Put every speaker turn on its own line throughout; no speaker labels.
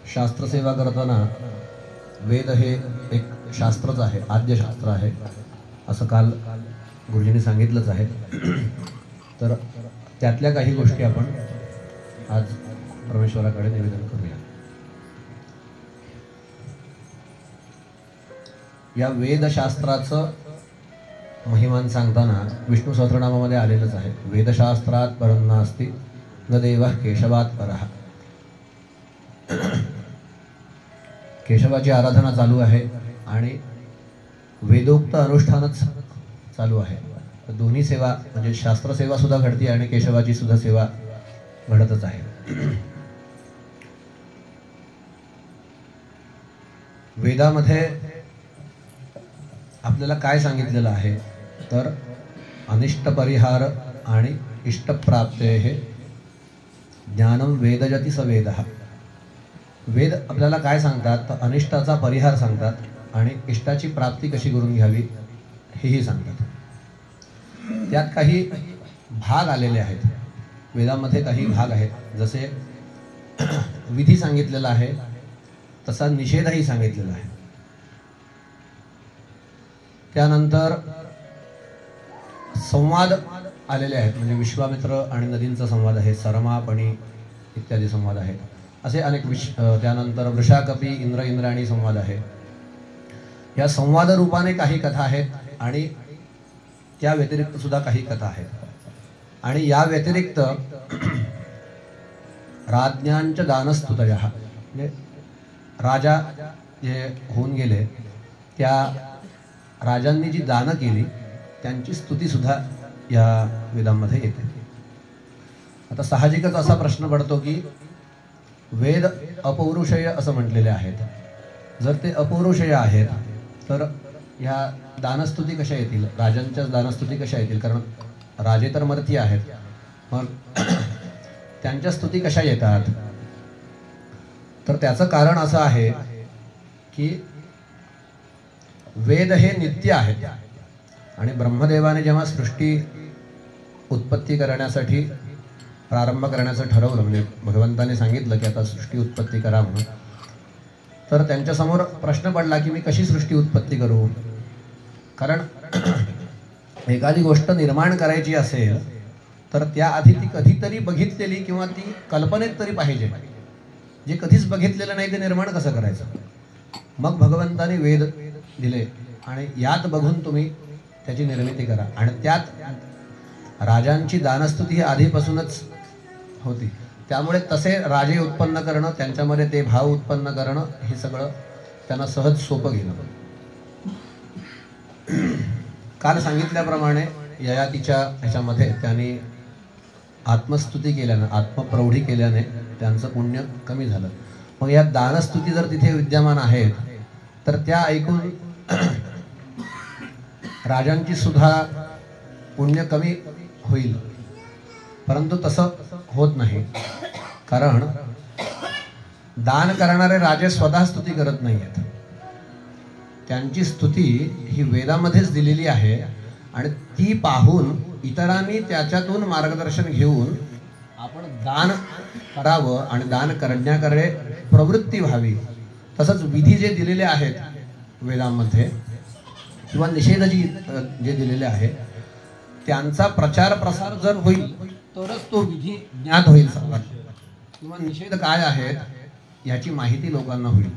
शास्त्रसेवा करताना वेद हे एक शास्त्रच आहे, आद्य शास्त्र आहे असं काल गुरुजींनी सांगितलंच आहे. तर त्यातल्या काही गोष्टी आपण आज परमेश्वराकडे निवेदन करूया. या वेदशास्त्राचं महिमान सांगताना विष्णू सहस्रनामामध्ये आलेलंच आहे. वेदशास्त्रात परं नास्ति न देवः केशवात परः. केशवाची आराधना चालू आहे आणि वेदोक्त अनुष्ठानच चालू आहे. दोन्ही सेवा म्हणजे शास्त्रसेवा सुद्धा घडते आणि केशवाची सुद्धा सेवा घडतच आहे. वेदामध्ये आपल्याला काय सांगितलेलं आहे तर अनिष्ट परिहार आणि इष्टप्राप्तेः ज्ञानम वेदजति स वेदः. वेद आपल्याला काय सांगतात तर अनिष्टाचा परिहार सांगतात आणि इष्टाची प्राप्ती कशी करून घ्यावी हेही सांगतात. त्यात काही भाग आलेले आहेत. वेदामध्ये काही भाग आहेत. जसे विधी सांगितलेला आहे तसा निषेधही सांगितलेला आहे. त्यानंतर संवाद आलेले आहेत. म्हणजे विश्वामित्र आणि नदींचा संवाद आहे, सरमापणी इत्यादी संवाद आहेत. असे अनेक त्यानंतर वृषाकपी इंद्रायणी संवाद आहे. या संवाद रूपाने काही कथा आहेत आणि त्या व्यतिरिक्त सुद्धा काही कथा आहेत. आणि या व्यतिरिक्त राज्ञांच दानस्तुतयः म्हणजे राजा जे होऊन गेले त्या राजांनी जी दानं केली त्यांची स्तुती सुद्धा या वेदांमध्ये येते. आता साहजिकच असा प्रश्न पडतो की वेद अपौरुषेय असं म्हटलेले आहेत. जर ते अपौरुषेय आहेत तर ह्या दानस्तुती कशा येतील, राजांच्या दानस्तुती कशा येतील? कारण राजे तर मर्ती आहेत, मग त्यांच्या स्तुती कशा येतात? तर त्याचं कारण असं आहे की वेद हे नित्य आहेत आणि ब्रह्मदेवाने जेव्हा सृष्टी उत्पत्ती करण्यासाठी प्रारंभ करण्याचं ठरवलं, म्हणजे भगवंताने सांगितलं की आता सृष्टी उत्पत्ती करा म्हणून, तर त्यांच्यासमोर प्रश्न पडला की मी कशी सृष्टी उत्पत्ती करू? कारण एखादी गोष्ट निर्माण करायची असेल तर त्याआधी ती कधीतरी बघितलेली किंवा ती कल्पनेत तरी पाहिजे. जे कधीच बघितलेलं नाही ते निर्माण कसं करायचं? मग भगवंताने वेद दिले आणि यात बघून तुम्ही त्याची निर्मिती करा. आणि त्यात राजांची दानस्तुती ही आधीपासूनच होती. त्यामुळे तसे राजे उत्पन्न करणं, त्यांच्यामध्ये ते भाव उत्पन्न करणं हे सगळं त्यांना सहज सोपं गेलं. काल सांगितल्याप्रमाणे ययातीच्या ह्याच्यामध्ये त्यांनी आत्मस्तुती केल्यानं, आत्मप्रौढी केल्याने त्यांचं पुण्य कमी झालं. मग या दानस्तुती जर तिथे विद्यमान आहेत तर त्या ऐकून राजांची सुद्धा पुण्य कमी होईल. परंतु तसं होत नाही. कारण दान करणारे राजे स्वतः स्तुती करत नाही आहेत. त्यांची स्तुती ही वेदामध्येच दिलेली आहे आणि ती पाहून इतरांनी त्याच्यातून मार्गदर्शन घेऊन आपण दान करावं आणि दान करण्याकडे प्रवृत्ती व्हावी. तसंच विधी जे दिलेले आहेत वेदांमध्ये किंवा निषेध जे दिलेले आहे त्यांचा प्रचार प्रसार जर होईल तरच तो विधी ज्ञात होईल सर्वांना, किंवा निषेध काय आहेत याची माहिती लोकांना होईल.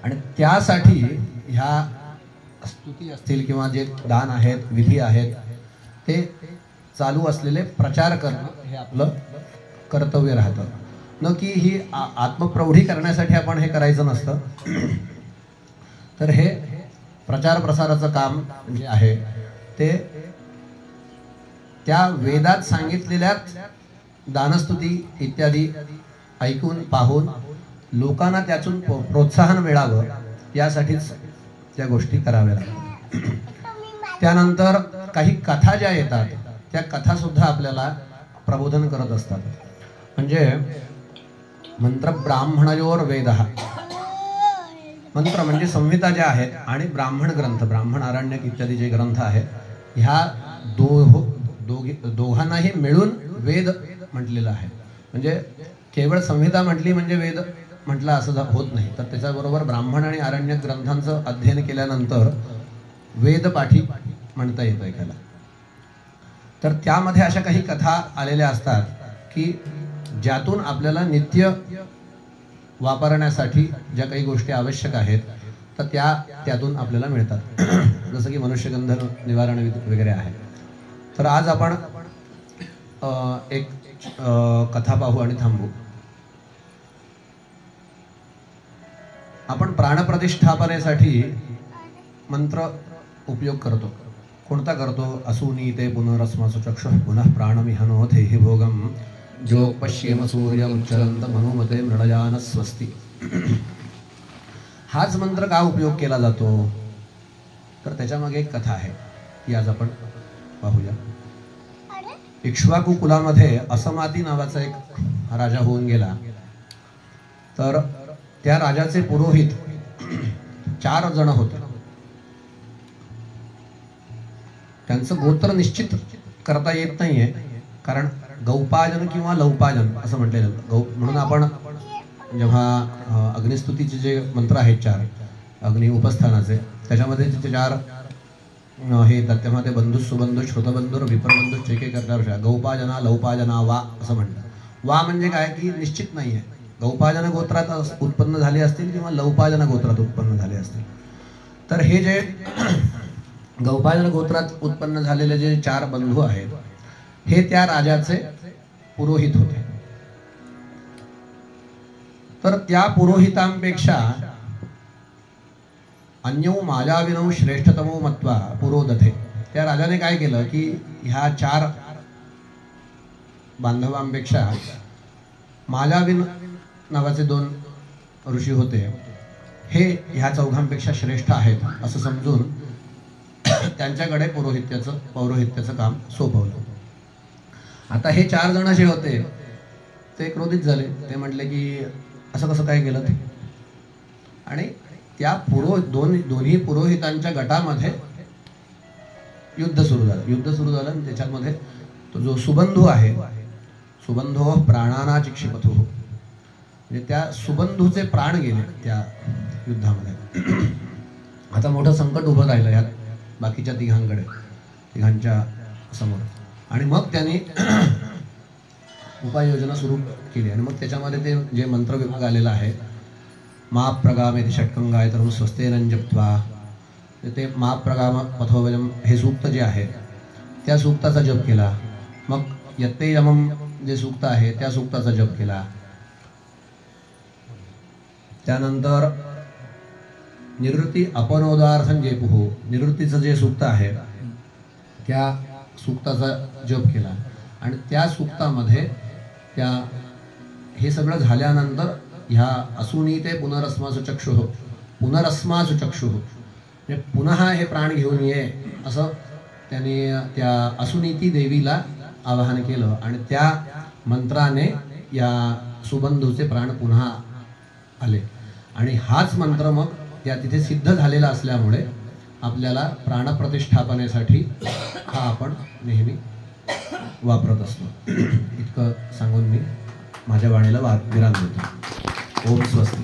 आणि त्यासाठी ह्या स्तुती असतील किंवा जे दान आहेत, विधी आहेत, ते चालू असलेले प्रचार करणं हे आपलं कर्तव्य राहतं. न की ही आत्मप्रौढी करण्यासाठी आपण हे करायचं नसतं. तर हे प्रचार प्रसाराचं काम जे आहे ते त्या वेदात सांगितलेल्या दानस्तुती इत्यादी ऐकून पाहून लोकांना त्यातून प्रोत्साहन मिळावं यासाठीच त्या गोष्टी कराव्या लागतात. त्यानंतर काही कथा ज्या येतात त्या कथा सुद्धा आपल्याला प्रबोधन करत असतात. म्हणजे मंत्र ब्राह्मणयोर वेदः, मंत्र म्हणजे संहिता ज्या आहेत आणि ब्राह्मण ग्रंथ, ब्राह्मण आरण्यक इत्यादी जे ग्रंथ आहेत ह्या दोघांनाही मिळून वेद म्हटलेलं आहे. म्हणजे केवळ संहिता म्हटली म्हणजे वेद म्हटलं असं होत नाही. तर त्याच्याबरोबर ब्राह्मण आणि आरण्यक ग्रंथांचं अध्ययन केल्यानंतर वेदपाठी म्हणता येतं एकाला. तर त्यामध्ये अशा काही कथा आलेल्या असतात की ज्यातून आपल्याला नित्य वापरण्यासाठी ज्या काही गोष्टी आवश्यक आहेत तर त्यातून आपल्याला मिळतात. जसं की मनुष्यगंध निवारण वगैरे आहे. तर आज आपण एक कथा पाहू आणि थांबू. आपण प्राणप्रतिष्ठापनेसाठी मंत्र उपयोग करतो. कोणता करतो? असूनी ते पुनरस्मासु चक्षुः पुनः प्राणमिहनोथे हि भोगम जो पश्येम सूर्यं चरंत मनुमते मृडयान स्वस्ति. हाच मंत्र का उपयोग केला जातो? तर त्याच्यामागे एक कथा आहे, ती आज आपण पाहूया. इक्ष्वाकू कुलामध्ये असमाती नावाचा एक राजा होऊन गेला. तर त्या राजाचे पुरोहित 4 जण होते. त्यांचं गोत्र निश्चित करता येत नाहीये, कारण गौपाजन किंवा लौपाजन असं म्हटलेलं. म्हणून आपण जेव्हा अग्निस्तुतीचे जे मंत्र आहेत 4 अग्नि उपस्थानाचे, त्याच्यामध्ये तिथे 4 हे येतात. तेव्हा ते बंधू सुबंधू श्रुतबंधूर विप्रबंधू चेके करता गौपाजना लौपाजना वा असं म्हणतात. वा म्हणजे काय की निश्चित नाहीये. गौपाजन गोत्रात उत्पन्न झाले असतील किंवा लौपाजन गोत्रात उत्पन्न झाले असतील. तर हे जे गौपाजन गोत्रात उत्पन्न झालेले जे 4 बंधू आहेत हे त्या राजाचे पुरोहित होते. तर त्या पुरोहितांपेक्षा अन्यौ मायाविनौ श्रेष्ठतमो मत्वा पुरोदथे. त्या राजाने काय केलं की ह्या 4 बांधवांपेक्षा मायाविन नावाचे 2 ऋषी होते, हे ह्या 4घांपेक्षा श्रेष्ठ आहेत असं समजून त्यांच्याकडे पौरोहित्याचं काम सोपवलं. आता हे 4 जण जे होते ते क्रोधित झाले. ते म्हटले की असं कसं काय केलं ते. आणि त्या दोन्ही पुरोहितांच्या गटामध्ये युद्ध सुरू झालं. आणि त्याच्यामध्ये तो जो सुबंधू आहे, सुबंधो प्राणाना चिक्षिपथो, म्हणजे त्या सुबंधूचे प्राण गेले त्या युद्धामध्ये. आता मोठं संकट उभं राहिलं यात बाकीच्या तिघांच्या समोर. आणि मग त्यांनी उपाययोजना सुरू केली. आणि मग त्याच्यामध्ये ते जे मंत्र विभाग आलेला आहे, मा प्रगामेति षट्कंगायतरं स्वस्तेनं जप्त्वा, ते मा प्रगाम पथोवयम हे सूक्त जे आहे त्या सूक्ताचा जप केला. मग यत्ते यमम जे सूक्त आहे त्या सूक्ताचा जप केला. त्यानंतर निवृत्ती अपनोदार्थं जेपुः, निवृत्तीचं जे सूक्त आहे त्या सूक्ताचा जप केला. आणि त्या सूक्तामध्ये हे सगळं झाल्यानंतर ह्या असूनी ते पुनरस्मासु चक्षुः, पुनरस्मासु चक्षुः म्हणजे पुन्हा हे प्राण घेऊन ये असं त्याने त्या असुनीती देवीला आवाहन केलं. आणि त्या मंत्राने या सुबंधूचे प्राण पुन्हा आले. आणि हाच मंत्र मग त्या तिथे सिद्ध झालेला असल्यामुळे आपल्याला प्राणप्रतिष्ठापनेसाठी हा आपण नेहमी वापरत असतो. इतकं सांगून मी माझ्या वाणीला विराम देतो. ओम स्वस्ति.